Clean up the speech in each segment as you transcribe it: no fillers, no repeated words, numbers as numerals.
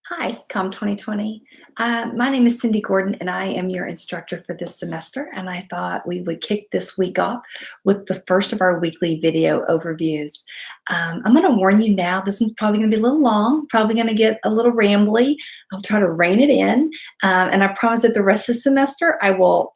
Hi, COM 2020. My name is Cindy Gordon, and I am your instructor for this semester. And I thought we would kick this week off with the first of our weekly video overviews. I'm going to warn you now, this one's probably going to be a little long, probably going to get a little rambly. I'll try to rein it in. And I promise that the rest of the semester, I will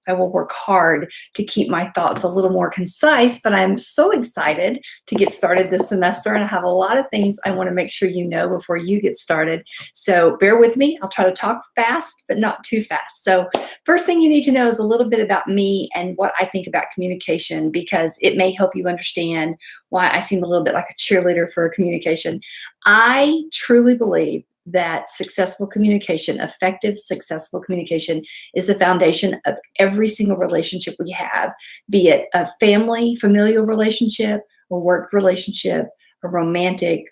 work hard to keep my thoughts a little more concise. But I'm so excited to get started this semester, and I have a lot of things I want to make sure you know before you get started. So bear with me. I'll try to talk fast, but not too fast. So first thing you need to know is a little bit about me and what I think about communication, because it may help you understand why I seem a little bit like a cheerleader for communication. I truly believe that successful communication, effective, successful communication, is the foundation of every single relationship we have, be it a family, familial relationship, a work relationship, a romantic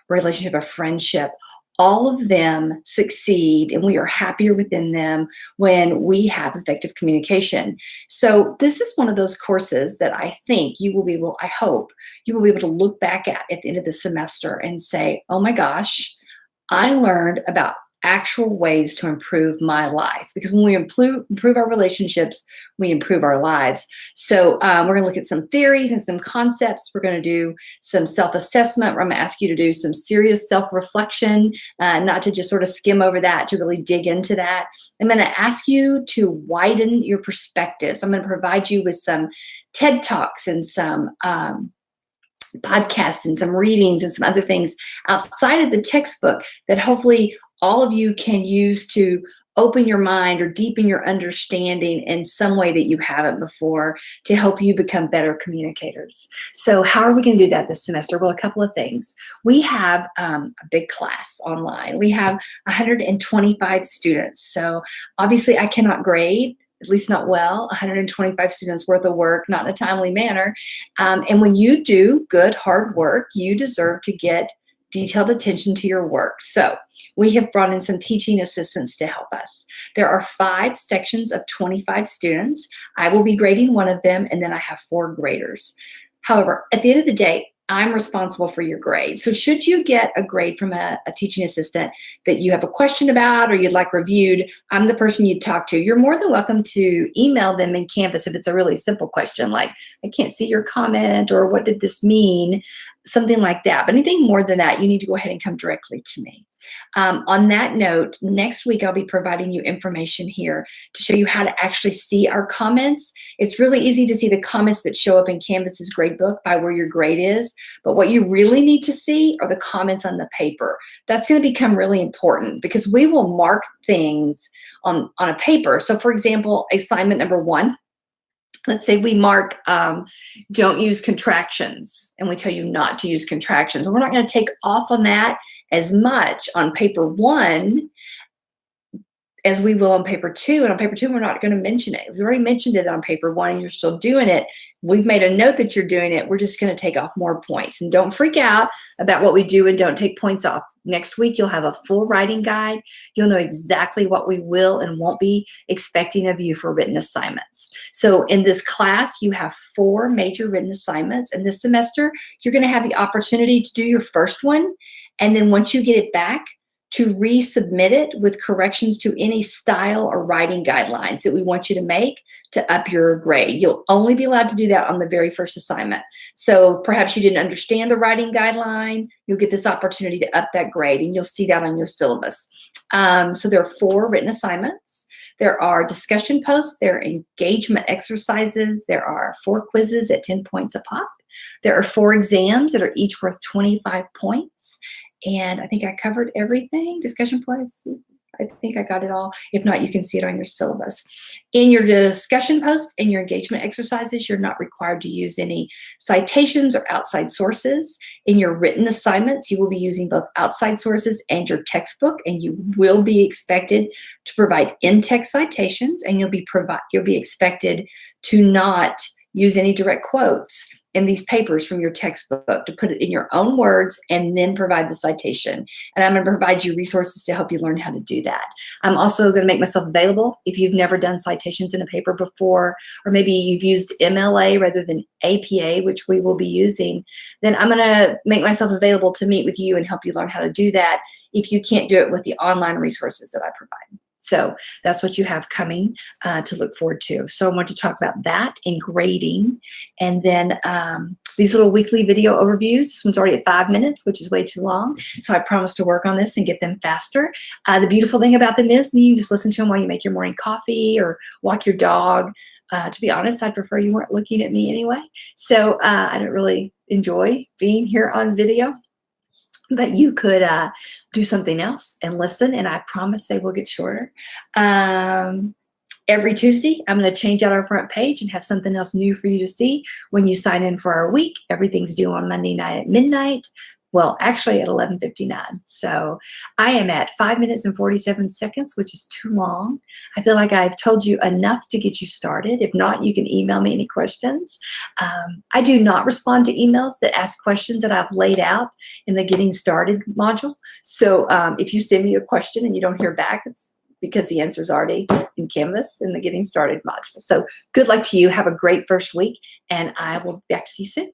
relationship, a friendship. All of them succeed, and we are happier within them when we have effective communication. So this is one of those courses that I think you will be able, I hope, you will be able to look back at the end of the semester and say, oh my gosh, I learned about actual ways to improve my life. Because when we improve our relationships, we improve our lives. So we're going to look at some theories and some concepts. We're going to do some self-assessment, where I'm going to ask you to do some serious self-reflection, not to just sort of skim over that, to really dig into that. I'm going to ask you to widen your perspectives. I'm going to provide you with some TED Talks and some podcasts and some readings and some other things outside of the textbook that hopefully all of you can use to open your mind or deepen your understanding in some way that you haven't before, to help you become better communicators. So how are we going to do that this semester? Well, a couple of things. We have a big class online. We have 125 students. So obviously I cannot grade, at least not well, 125 students worth of work, not in a timely manner. And when you do good, hard work, you deserve to get detailed attention to your work. So we have brought in some teaching assistants to help us. There are 5 sections of 25 students. I will be grading one of them, and then I have 4 graders. However, at the end of the day, I'm responsible for your grade. So should you get a grade from a teaching assistant that you have a question about or you'd like reviewed, I'm the person you'd talk to. You're more than welcome to email them in Canvas if it's a really simple question, like, I can't see your comment, or what did this mean? Something like that. But anything more than that, you need to go ahead and come directly to me. On that note, next week I'll be providing you information here to show you how to actually see our comments. It's really easy to see the comments that show up in Canvas's gradebook by where your grade is, but what you really need to see are the comments on the paper. That's going to become really important, because we will mark things on a paper. So for example, assignment number 1, let's say we mark don't use contractions, and we tell you not to use contractions. We're not going to take off on that as much on paper 1 as we will on paper 2. And on paper 2, we're not going to mention it. We already mentioned it on paper 1 and you're still doing it. We've made a note that you're doing it. We're just going to take off more points. And don't freak out about what we do and don't take points off. Next week, you'll have a full writing guide. You'll know exactly what we will and won't be expecting of you for written assignments. So in this class, you have 4 major written assignments. And this semester, you're going to have the opportunity to do your first one. And then once you get it back, to resubmit it with corrections to any style or writing guidelines that we want you to make to up your grade. You'll only be allowed to do that on the very first assignment. So perhaps you didn't understand the writing guideline, you'll get this opportunity to up that grade, and you'll see that on your syllabus. So there are 4 written assignments. There are discussion posts, there are engagement exercises, there are 4 quizzes at 10 points a pop. There are 4 exams that are each worth 25 points. And I think I covered everything. Discussion posts, I think I got it all. If not, you can see it on your syllabus. In your discussion post and your engagement exercises, you're not required to use any citations or outside sources. In your written assignments, you will be using both outside sources and your textbook, and you will be expected to provide in-text citations, and you'll be expected to not use any direct quotes. in these papers from your textbook, to put it in your own words and then provide the citation. And I'm going to provide you resources to help you learn how to do that. I'm also going to make myself available if you've never done citations in a paper before, or maybe you've used MLA rather than APA, which we will be using, then I'm going to make myself available to meet with you and help you learn how to do that if you can't do it with the online resources that I provide. So that's what you have coming to look forward to. So I want to talk about that in grading. And then these little weekly video overviews. This one's already at 5 minutes, which is way too long. So I promise to work on this and get them faster. The beautiful thing about them is you can just listen to them while you make your morning coffee or walk your dog. To be honest, I'd prefer you weren't looking at me anyway. So I don't really enjoy being here on video. But you could do something else and listen, and I promise they will get shorter. Every Tuesday, I'm going to change out our front page and have something else new for you to see when you sign in for our week. Everything's due on Monday night at midnight. Well, actually at 11:59. So I am at 5 minutes and 47 seconds, which is too long. I feel like I've told you enough to get you started. If not, you can email me any questions. I do not respond to emails that ask questions that I've laid out in the Getting Started module. So if you send me a question and you don't hear back, it's because the answer is already in Canvas in the Getting Started module. So good luck to you. Have a great first week, and I will be back to see you soon.